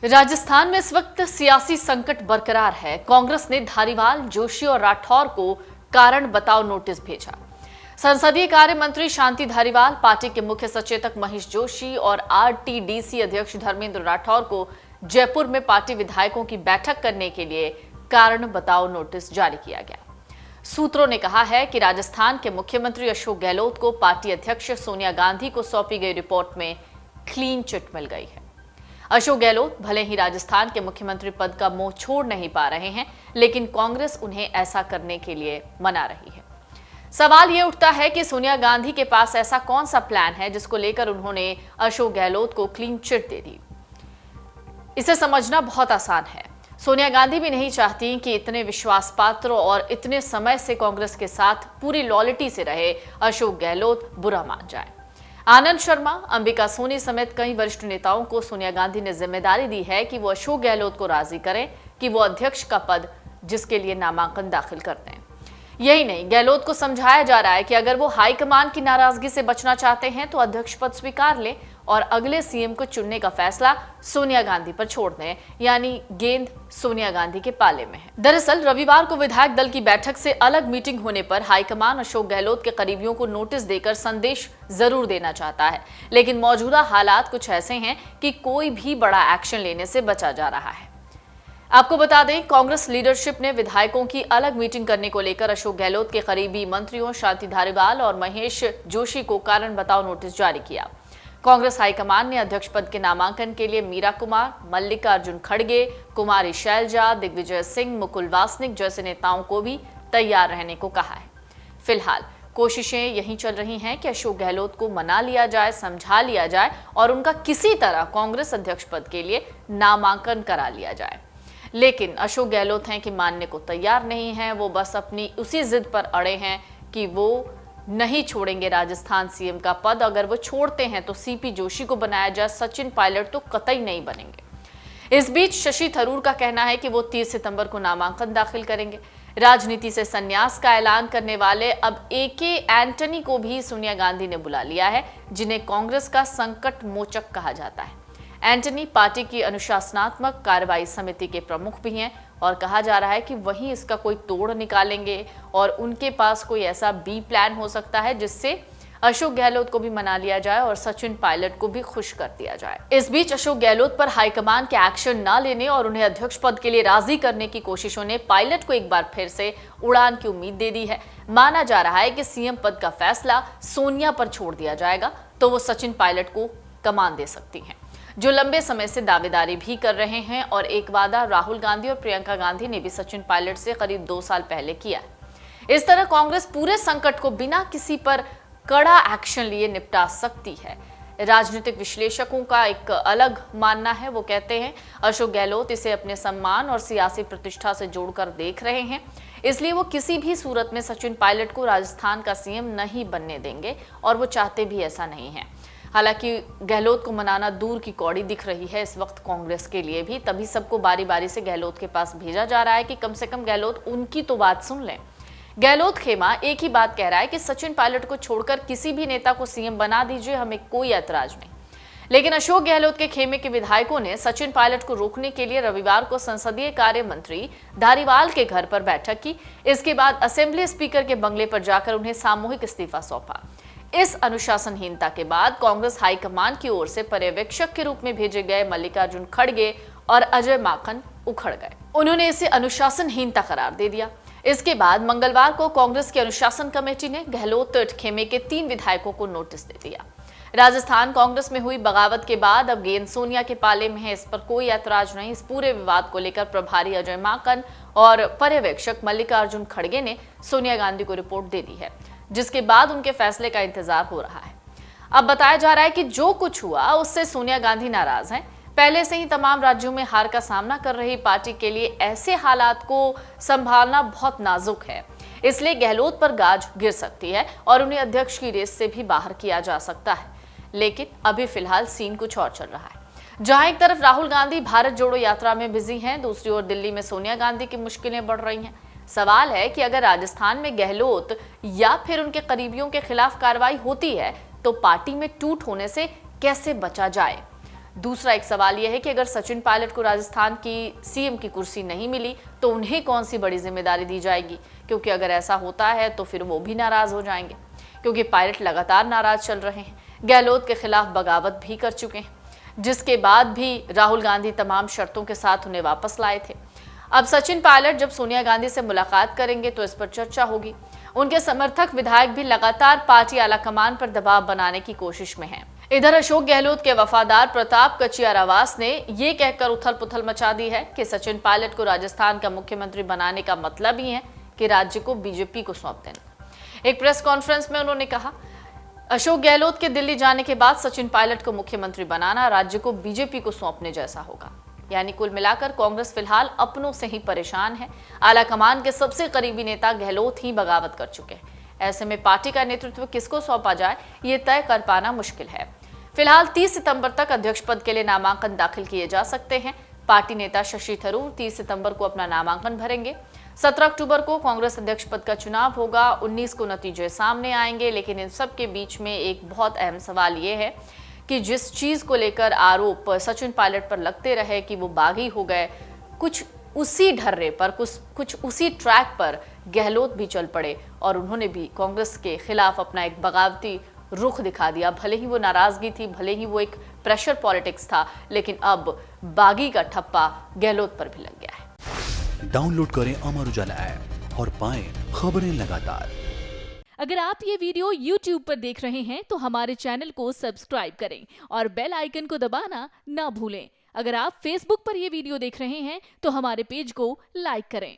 राजस्थान में इस वक्त सियासी संकट बरकरार है। कांग्रेस ने धारीवाल, जोशी और राठौर को कारण बताओ नोटिस भेजा। संसदीय कार्य मंत्री शांति धारीवाल, पार्टी के मुख्य सचेतक महेश जोशी और आरटीडीसी अध्यक्ष धर्मेंद्र राठौर को जयपुर में पार्टी विधायकों की बैठक करने के लिए कारण बताओ नोटिस जारी किया गया। सूत्रों ने कहा है कि राजस्थान के मुख्यमंत्री अशोक गहलोत को पार्टी अध्यक्ष सोनिया गांधी को सौंपी गई रिपोर्ट में क्लीन चिट मिल गई है। अशोक गहलोत भले ही राजस्थान के मुख्यमंत्री पद का मोह छोड़ नहीं पा रहे हैं, लेकिन कांग्रेस उन्हें ऐसा करने के लिए मना रही है। सवाल यह उठता है कि सोनिया गांधी के पास ऐसा कौन सा प्लान है जिसको लेकर उन्होंने अशोक गहलोत को क्लीन चिट दे दी। इसे समझना बहुत आसान है। सोनिया गांधी भी नहीं चाहती कि इतने विश्वास पात्र और इतने समय से कांग्रेस के साथ पूरी लॉयल्टी से रहे अशोक गहलोत बुरा मान जाए। आनंद शर्मा, अंबिका सोनी समेत कई वरिष्ठ नेताओं को सोनिया गांधी ने जिम्मेदारी दी है कि वो अशोक गहलोत को राजी करें कि वो अध्यक्ष का पद जिसके लिए नामांकन दाखिल करते हैं। यही नहीं, गहलोत को समझाया जा रहा है कि अगर वो हाईकमान की नाराजगी से बचना चाहते हैं तो अध्यक्ष पद स्वीकार लें और अगले सीएम को चुनने का फैसला सोनिया गांधी पर छोड़ दें, यानी गेंद सोनिया गांधी के पाले में है। दरअसल रविवार को विधायक दल की बैठक से अलग मीटिंग होने पर हाईकमान अशोक गहलोत के करीबियों को नोटिस देकर संदेश जरूर देना चाहता है, लेकिन मौजूदा हालात कुछ ऐसे हैं कि कोई भी बड़ा एक्शन लेने से बचा जा रहा है। आपको बता दें, कांग्रेस लीडरशिप ने विधायकों की अलग मीटिंग करने को लेकर अशोक गहलोत के करीबी मंत्रियों शांति धारीवाल और महेश जोशी को कारण बताओ नोटिस जारी किया। कांग्रेस हाईकमान ने अध्यक्ष पद के नामांकन के लिए मीरा कुमार, मल्लिकार्जुन खड़गे, कुमारी शैलजा, दिग्विजय सिंह, मुकुल वासनिक जैसे नेताओं को भी तैयार रहने को कहा है। फिलहाल कोशिशें यही चल रही हैं कि अशोक गहलोत को मना लिया जाए, समझा लिया जाए और उनका किसी तरह कांग्रेस अध्यक्ष पद के लिए नामांकन करा लिया जाए। लेकिन अशोक गहलोत हैं कि मानने को तैयार नहीं हैं। वो बस अपनी उसी जिद पर अड़े हैं कि वो नहीं छोड़ेंगे राजस्थान सीएम का पद। अगर वो छोड़ते हैं तो सीपी जोशी को बनाया जाए, सचिन पायलट तो कतई नहीं बनेंगे। इस बीच शशि थरूर का कहना है कि वो 30 सितंबर को नामांकन दाखिल करेंगे। राजनीति से संन्यास का ऐलान करने वाले अब एके एंटनी को भी सोनिया गांधी ने बुला लिया है, जिन्हें कांग्रेस का संकट मोचक कहा जाता है। एंटनी पार्टी की अनुशासनात्मक कार्रवाई समिति के प्रमुख भी हैं और कहा जा रहा है कि वही इसका कोई तोड़ निकालेंगे और उनके पास कोई ऐसा बी प्लान हो सकता है जिससे अशोक गहलोत को भी मना लिया जाए और सचिन पायलट को भी खुश कर दिया जाए। इस बीच अशोक गहलोत पर हाईकमान के एक्शन न लेने और उन्हें अध्यक्ष पद के लिए राजी करने की कोशिशों ने पायलट को एक बार फिर से उड़ान की उम्मीद दे दी है। माना जा रहा है कि सीएम पद का फैसला सोनिया पर छोड़ दिया जाएगा तो वो सचिन पायलट को कमान दे सकती हैं, जो लंबे समय से दावेदारी भी कर रहे हैं। और एक वादा राहुल गांधी और प्रियंका गांधी ने भी सचिन पायलट से करीब 2 साल पहले किया। इस तरह कांग्रेस पूरे संकट को बिना किसी पर कड़ा एक्शन लिए निपटा सकती है। राजनीतिक विश्लेषकों का एक अलग मानना है। वो कहते हैं अशोक गहलोत इसे अपने सम्मान और सियासी प्रतिष्ठा से जोड़कर देख रहे हैं, इसलिए वो किसी भी सूरत में सचिन पायलट को राजस्थान का सीएम नहीं बनने देंगे और वो चाहते भी ऐसा नहीं है। हालांकि गहलोत को मनाना दूर की कौड़ी दिख रही है इस वक्त कांग्रेस के लिए भी, तभी सबको बारी बारी से गहलोत के पास भेजा जा रहा है कि कम से कम गहलोत उनकी तो बात सुन लें। गहलोत खेमा एक ही बात कह रहा है कि सचिन पायलट को छोड़कर किसी भी नेता को सीएम बना दीजिए, हमें कोई ऐतराज नहीं। लेकिन अशोक गहलोत के खेमे के विधायकों ने सचिन पायलट को रोकने के लिए रविवार को संसदीय कार्य मंत्री धारीवाल के घर पर बैठक की। इसके बाद असेंबली स्पीकर के बंगले पर जाकर उन्हें सामूहिक इस्तीफा सौंपा। इस अनुशासनहीनता के बाद कांग्रेस हाईकमान की ओर से पर्यवेक्षक के रूप में भेजे गए मल्लिकार्जुन खड़गे और अजय माकन उखड़ गए। उन्होंने इसे अनुशासनहीनता करार दे दिया। इसके बाद मंगलवार को कांग्रेस की अनुशासन कमेटी ने गहलोत खेमे के 3 विधायकों को नोटिस दे दिया। राजस्थान कांग्रेस में हुई बगावत के बाद अब गेंद सोनिया के पाले में है, इस पर कोई ऐतराज नहीं। इस पूरे विवाद को लेकर प्रभारी अजय माकन और पर्यवेक्षक मल्लिकार्जुन खड़गे ने सोनिया गांधी को रिपोर्ट दे दी है, जिसके बाद उनके फैसले का इंतजार हो रहा है। अब बताया जा रहा है कि जो कुछ हुआ उससे सोनिया गांधी नाराज हैं। पहले से ही तमाम राज्यों में हार का सामना कर रही पार्टी के लिए ऐसे हालात को संभालना बहुत नाजुक है, इसलिए गहलोत पर गाज गिर सकती है और उन्हें अध्यक्ष की रेस से भी बाहर किया जा सकता है। लेकिन अभी फिलहाल सीन कुछ और चल रहा है। जहां एक तरफ राहुल गांधी भारत जोड़ो यात्रा में बिजी हैं, दूसरी ओर दिल्ली में सोनिया गांधी की मुश्किलें बढ़ रही हैं। सवाल है कि अगर राजस्थान में गहलोत या फिर उनके करीबियों के खिलाफ कार्रवाई होती है तो पार्टी में टूट होने से कैसे बचा जाए। दूसरा एक सवाल यह है कि अगर सचिन पायलट को राजस्थान की सीएम की कुर्सी नहीं मिली तो उन्हें कौन सी बड़ी जिम्मेदारी दी जाएगी, क्योंकि अगर ऐसा होता है तो फिर वो भी नाराज हो जाएंगे, क्योंकि पायलट लगातार नाराज चल रहे हैं, गहलोत के खिलाफ बगावत भी कर चुके हैं, जिसके बाद भी राहुल गांधी तमाम शर्तों के साथ उन्हें वापस लाए थे। अब सचिन पायलट जब सोनिया गांधी से मुलाकात करेंगे तो इस पर चर्चा होगी। उनके समर्थक विधायक भी लगातार पार्टी आलाकमान पर दबाव बनाने की कोशिश में हैं। इधर अशोक गहलोत के वफादार प्रताप कचियारावास ने ये कहकर उथल पुथल मचा दी है कि सचिन पायलट को राजस्थान का मुख्यमंत्री बनाने का मतलब ही है कि राज्य को बीजेपी को सौंप देना। एक प्रेस कॉन्फ्रेंस में उन्होंने कहा, अशोक गहलोत के दिल्ली जाने के बाद सचिन पायलट को मुख्यमंत्री बनाना राज्य को बीजेपी को सौंपने जैसा होगा। यानी कुल मिलाकर कांग्रेस फिलहाल अपनों से ही परेशान है। आलाकमान के सबसे करीबी नेता गहलोत ही बगावत कर चुके हैं। ऐसे में पार्टी का नेतृत्व किसको सौंपा जाए ये तय कर पाना मुश्किल है। फिलहाल 30 सितंबर तक अध्यक्ष पद के लिए नामांकन दाखिल किए जा सकते हैं। पार्टी नेता शशि थरूर 30 सितंबर को अपना नामांकन भरेंगे। 17 अक्टूबर को कांग्रेस अध्यक्ष पद का चुनाव होगा। 19 को नतीजे सामने आएंगे। लेकिन इन सब के बीच में एक बहुत अहम सवाल ये है कि जिस चीज को लेकर आरोप सचिन पायलट पर लगते रहे कि वो बागी हो गए, कुछ उसी ढर्रे पर कुछ उसी ट्रैक पर गहलोत भी चल पड़े और उन्होंने भी कांग्रेस के खिलाफ अपना एक बगावती रुख दिखा दिया। भले ही वो नाराजगी थी, भले ही वो एक प्रेशर पॉलिटिक्स था, लेकिन अब बागी का ठप्पा गहलोत पर भी लग गया है। डाउनलोड करें अमर उजाला ऐप और पाएं खबरें लगातार। अगर आप ये वीडियो YouTube पर देख रहे हैं तो हमारे चैनल को सब्सक्राइब करें और बेल आइकन को दबाना ना भूलें। अगर आप Facebook पर ये वीडियो देख रहे हैं तो हमारे पेज को लाइक करें।